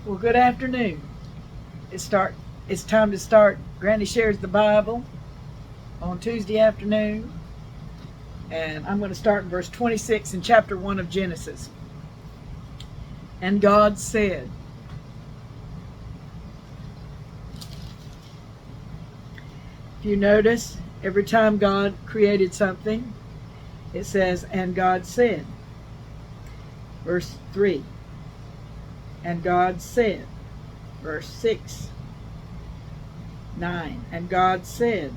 Well, good afternoon. It's time to start Granny Shares the Bible on Tuesday afternoon. And I'm going to start in verse 26 in chapter 1 of Genesis. And God said, if you notice, every time God created something, it says, and God said. Verse 3, and God said. Verse 6, 9, and God said.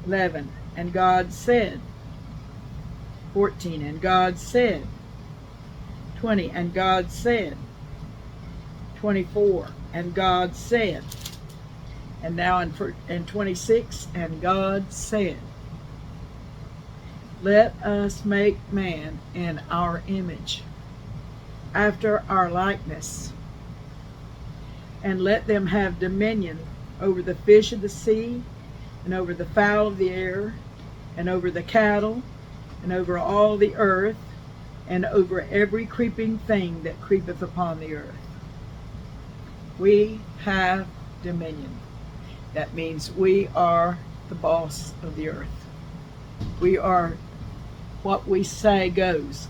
11, and God said. 14, and God said. 20, and God said. 24, and God said. And now in 26, and God said, let us make man in our image, after our likeness, and let them have dominion over the fish of the sea, and over the fowl of the air, and over the cattle, and over all the earth, and over every creeping thing that creepeth upon the earth. We have dominion. That means we are the boss of the earth. We are what we say goes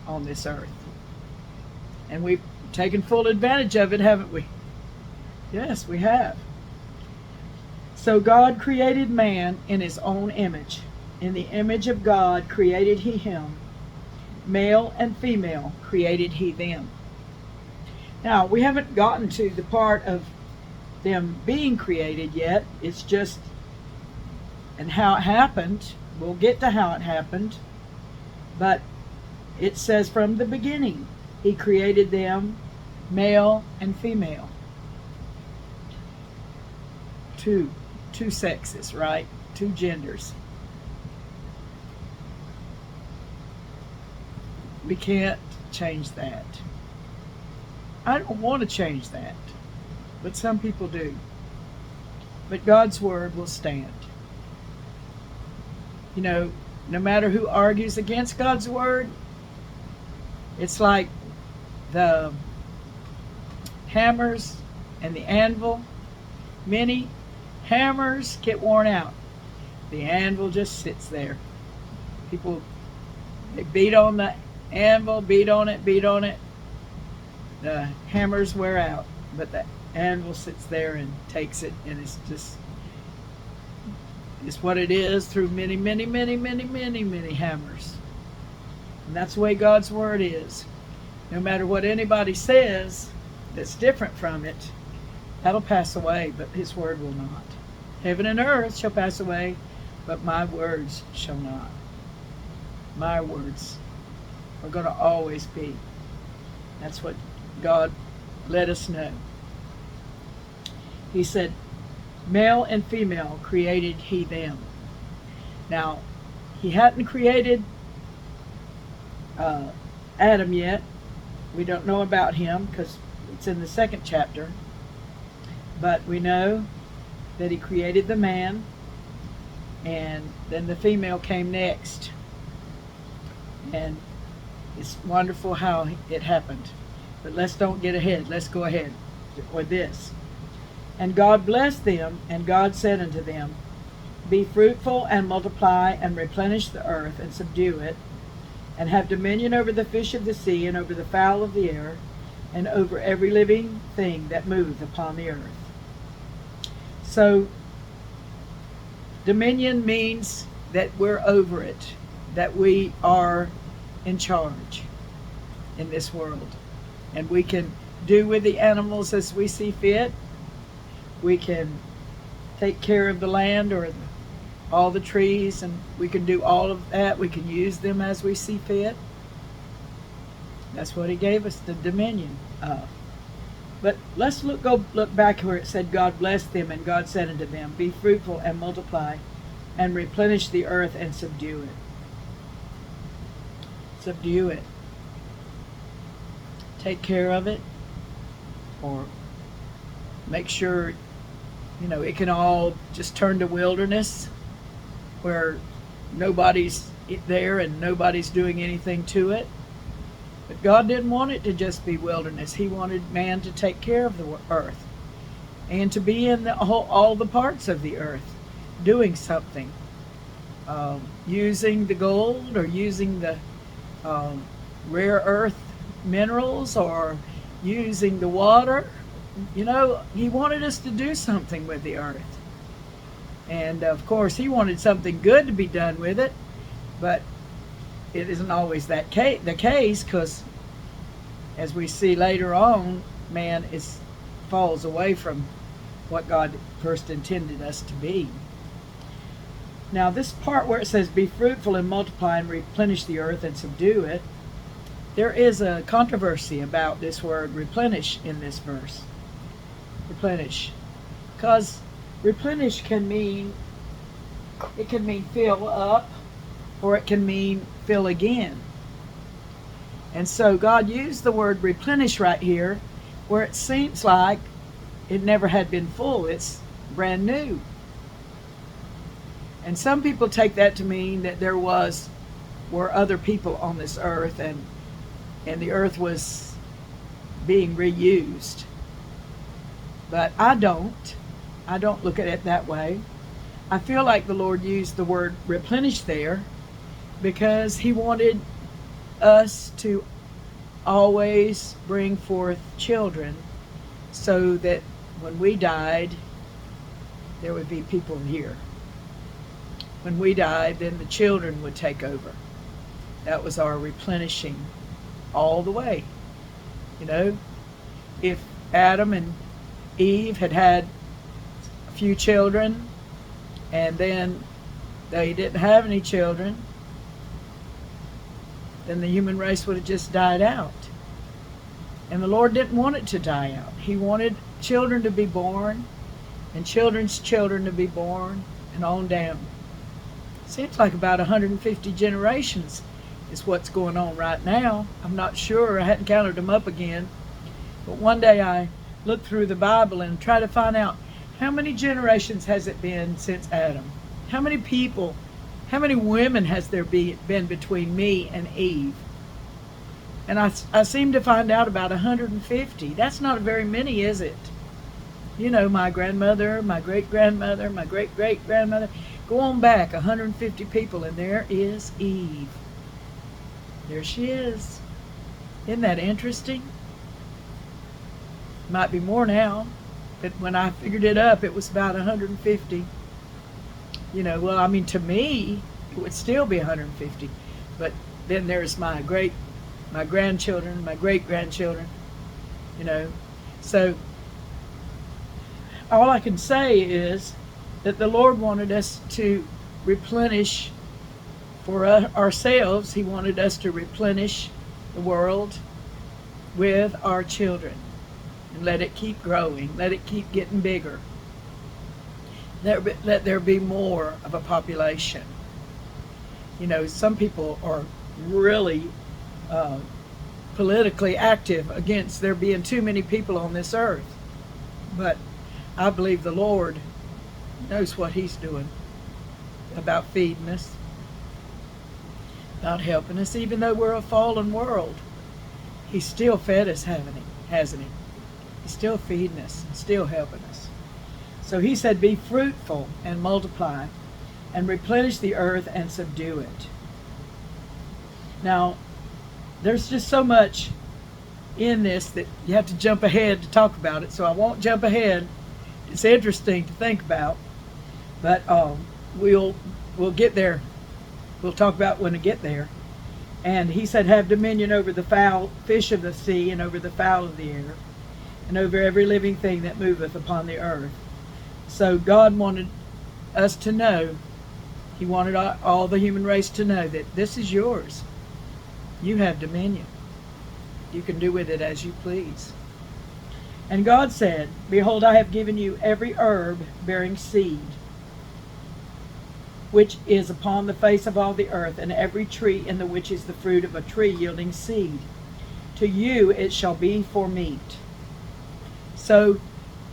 on this earth. And we've taken full advantage of it, haven't we? Yes, we have. So God created man in his own image. In the image of God created he him. Male and female created he them. Now, we haven't gotten to the part of them being created yet. It's just, and how it happened. We'll get to how it happened. But it says from the beginning, he created them male and female. Two sexes, right? Two genders. We can't change that. I don't want to change that, but some people do. But God's word will stand. You know, no matter who argues against God's word, it's like the hammers and the anvil. Many hammers get worn out. The anvil just sits there. People, they beat on the anvil, beat on it. The hammers wear out, but the anvil sits there and takes it, and it's what it is through many hammers. And that's the way God's word is. No matter what anybody says that's different from it, that'll pass away, but his word will not. Heaven and earth shall pass away, but my words shall not. My words are going to always be. That's what God let us know. He said, male and female created he them. Now, he hadn't created Adam yet. We don't know about him because it's in the second chapter. But we know that he created the man, and then the female came next. And it's wonderful how it happened. But let's don't get ahead. Let's go ahead with this. And God blessed them, and God said unto them, be fruitful and multiply and replenish the earth and subdue it, and have dominion over the fish of the sea and over the fowl of the air and over every living thing that moveth upon the earth. So dominion means that we're over it, that we are in charge in this world. And we can do with the animals as we see fit. We can take care of the land or all the trees, and we can do all of that. We can use them as we see fit. That's what he gave us the dominion of. But let's go look back where it said God blessed them, and God said unto them, be fruitful and multiply and replenish the earth and subdue it. Subdue it. Take care of it, or make sure, it can all just turn to wilderness where nobody's there and nobody's doing anything to it. But God didn't want it to just be wilderness. He wanted man to take care of the earth and to be in all the parts of the earth, doing something, using the gold or using the rare earth minerals or using the water. You know, he wanted us to do something with the earth. And of course, he wanted something good to be done with it, but it isn't always the case, because as we see later on, man falls away from what God first intended us to be. Now, this part where it says, "Be fruitful and multiply and replenish the earth and subdue it," there is a controversy about this word replenish in this verse. Replenish. Because replenish can mean fill up, or it can mean fill again. And so God used the word replenish right here, where it seems like it never had been full. It's brand new. And some people take that to mean that there were other people on this earth, and the earth was being reused. But I don't look at it that way. I feel like the Lord used the word replenish there because he wanted us to always bring forth children, so that when we died, there would be people here. When we died, then the children would take over. That was our replenishing all the way. You know, if Adam and Eve had a few children, and then they didn't have any children, then the human race would have just died out. And the Lord didn't want it to die out. He wanted children to be born, and children's children to be born, and on down. Seems like about 150 generations is what's going on right now. I'm not sure. I hadn't counted them up again. But one day I looked through the Bible and tried to find out how many generations has it been since Adam? How many people, how many women has there been between me and Eve? And I seem to find out about 150. That's not very many, is it? You know, my grandmother, my great-grandmother, my great-great-grandmother. Go on back, 150 people, and there is Eve. There she is. Isn't that interesting? Might be more now, but when I figured it up, it was about 150. You know, well, I mean, to me, it would still be 150. But then there's my grandchildren, my great-grandchildren, you know. So all I can say is that the Lord wanted us to replenish for ourselves. He wanted us to replenish the world with our children and let it keep growing, let it keep getting bigger. Let there be more of a population. You know, some people are really politically active against there being too many people on this earth. But I believe the Lord knows what he's doing about feeding us, about helping us. Even though we're a fallen world, he's still fed us, hasn't he? He's still feeding us, still helping us. So he said, "Be fruitful and multiply and replenish the earth and subdue it." Now, there's just so much in this that you have to jump ahead to talk about it, so I won't jump ahead. It's interesting to think about, but we'll get there. We'll talk about when we get there. And he said, "Have dominion over the fowl, fish of the sea, and over the fowl of the air, and over every living thing that moveth upon the earth." So God wanted us to know, he wanted all the human race to know that this is yours. You have dominion. You can do with it as you please. And God said, "Behold, I have given you every herb bearing seed, which is upon the face of all the earth, and every tree in the which is the fruit of a tree yielding seed. To you it shall be for meat." So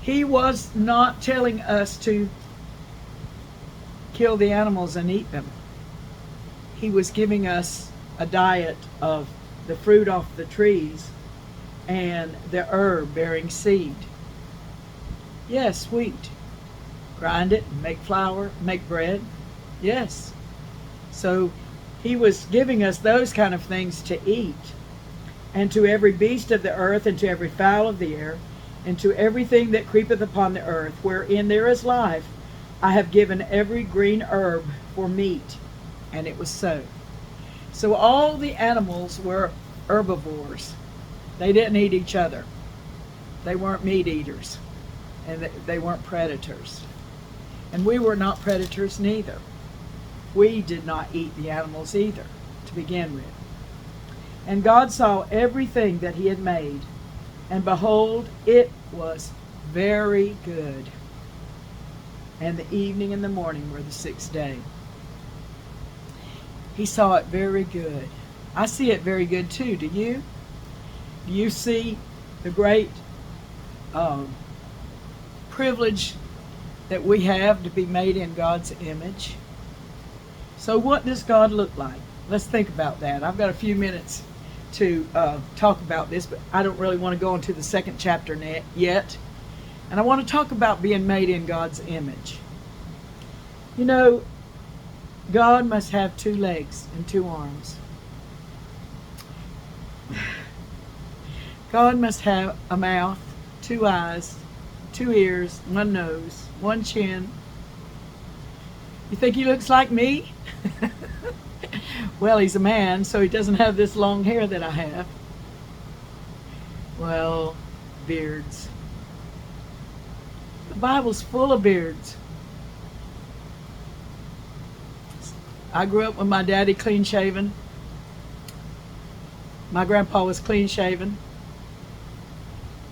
he was not telling us to kill the animals and eat them. He was giving us a diet of the fruit off the trees and the herb bearing seed. Yes, wheat. Grind it and make flour, make bread. Yes. So he was giving us those kind of things to eat. And to every beast of the earth, and to every fowl of the air, and to everything that creepeth upon the earth, wherein there is life, I have given every green herb for meat. And it was so. So all the animals were herbivores. They didn't eat each other. They weren't meat eaters. And they weren't predators. And we were not predators neither. We did not eat the animals either, to begin with. And God saw everything that he had made, and behold, it was very good. And the evening and the morning were the sixth day. He saw it very good. I see it very good too. Do you? Do you see the great privilege that we have to be made in God's image? So what does God look like? Let's think about that. I've got a few minutes to talk about this, but I don't really want to go into the second chapter yet. And I want to talk about being made in God's image. You know, God must have 2 legs and 2 arms. God must have a mouth, 2 eyes, 2 ears, 1 nose, 1 chin. You think he looks like me? Well, he's a man, so he doesn't have this long hair that I have. Well, beards. The Bible's full of beards. I grew up with my daddy clean shaven. My grandpa was clean shaven.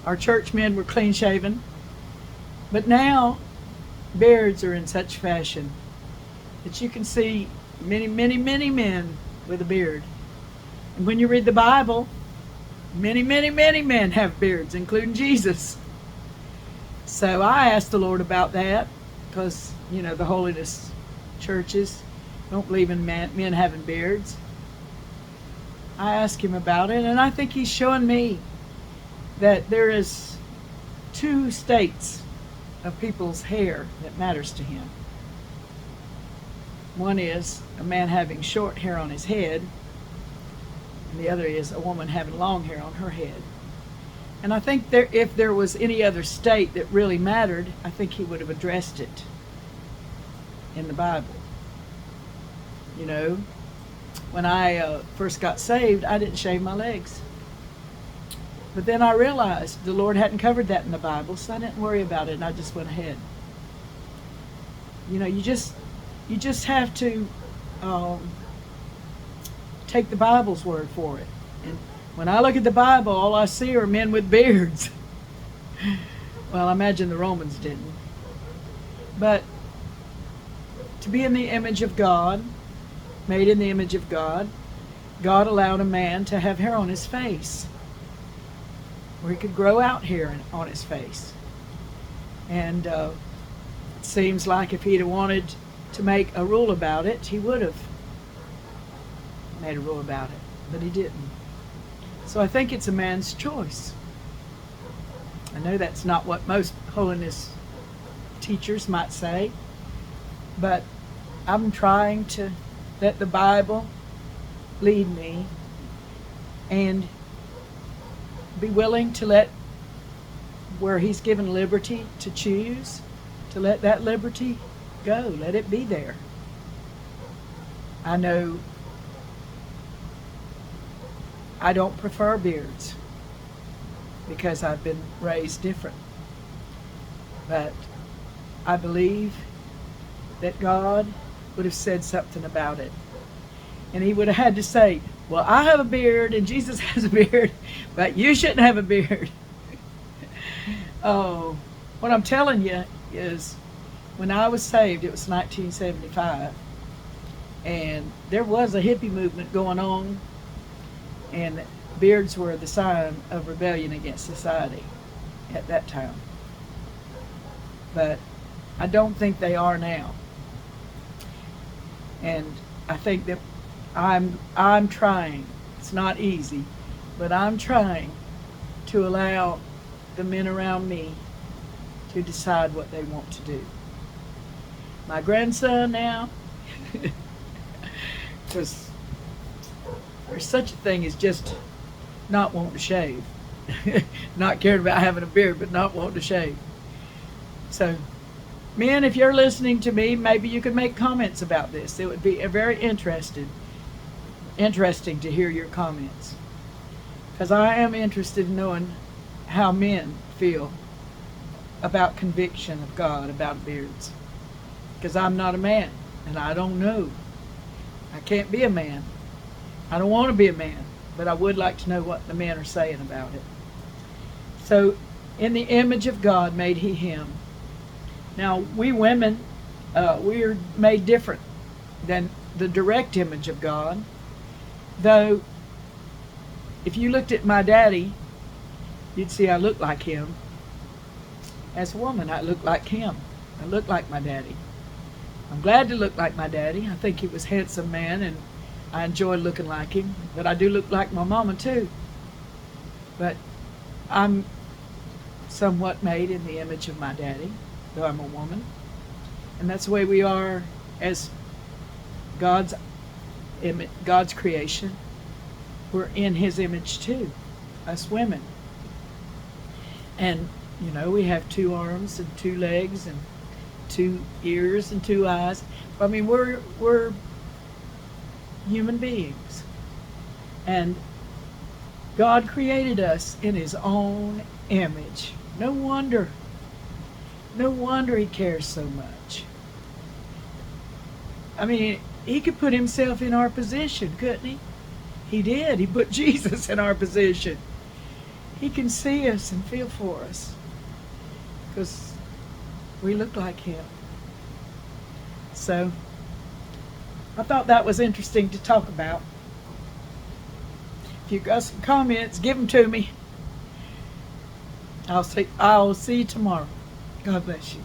Our church men were clean shaven. But now, beards are in such fashion that you can see many, many, many men with a beard. And when you read the Bible, many, many, many men have beards, including Jesus. So I asked the Lord about that because, you know, the holiness churches don't believe in men having beards. I asked him about it, and I think he's showing me that there is 2 states of people's hair that matters to him. One is a man having short hair on his head, and the other is a woman having long hair on her head. And I think if there was any other state that really mattered, I think he would have addressed it in the Bible. You know, when I first got saved, I didn't shave my legs. But then I realized the Lord hadn't covered that in the Bible, so I didn't worry about it, and I just went ahead. You know, you just have to take the Bible's word for it. And when I look at the Bible, all I see are men with beards. Well, I imagine the Romans didn't. But to be in the image of God, made in the image of God, God allowed a man to have hair on his face, where he could grow out hair on his face. And it seems like if he'd have wanted to make a rule about it, he would have made a rule about it, but he didn't. So I think it's a man's choice. I know that's not what most holiness teachers might say, but I'm trying to let the Bible lead me and be willing to let where he's given liberty to choose, to let that liberty go, let it be there. I know I don't prefer beards because I've been raised different. But I believe that God would have said something about it. And he would have had to say, well, I have a beard and Jesus has a beard, but you shouldn't have a beard. Oh, what I'm telling you is when I was saved, it was 1975. And there was a hippie movement going on, and beards were the sign of rebellion against society at that time. But I don't think they are now. And I think that I'm trying It's not easy, but I'm trying to allow the men around me to decide what they want to do. My grandson now, because there's such a thing as just not wanting to shave. Not caring about having a beard, but not wanting to shave. So, men, if you're listening to me, maybe you could make comments about this. It would be very interesting to hear your comments. Because I am interested in knowing how men feel about conviction of God about beards. Because I'm not a man, and I don't know. I can't be a man. I don't want to be a man, but I would like to know what the men are saying about it. So, in the image of God made he him. Now, we women, we're made different than the direct image of God. Though, if you looked at my daddy, you'd see I look like him. As a woman, I look like him. I look like my daddy. I'm glad to look like my daddy. I think he was a handsome man, and I enjoy looking like him. But I do look like my mama, too. But I'm somewhat made in the image of my daddy, though I'm a woman. And that's the way we are as God's creation. We're in his image too, us women. And, you know, we have 2 arms and 2 legs and 2 ears and 2 eyes. I mean, we're human beings. And God created us in his own image. No wonder he cares so much. I mean, he could put himself in our position, couldn't he? He did. He put Jesus in our position. He can see us and feel for us because we look like him. So, I thought that was interesting to talk about. If you got some comments, give them to me. I'll see you tomorrow. God bless you.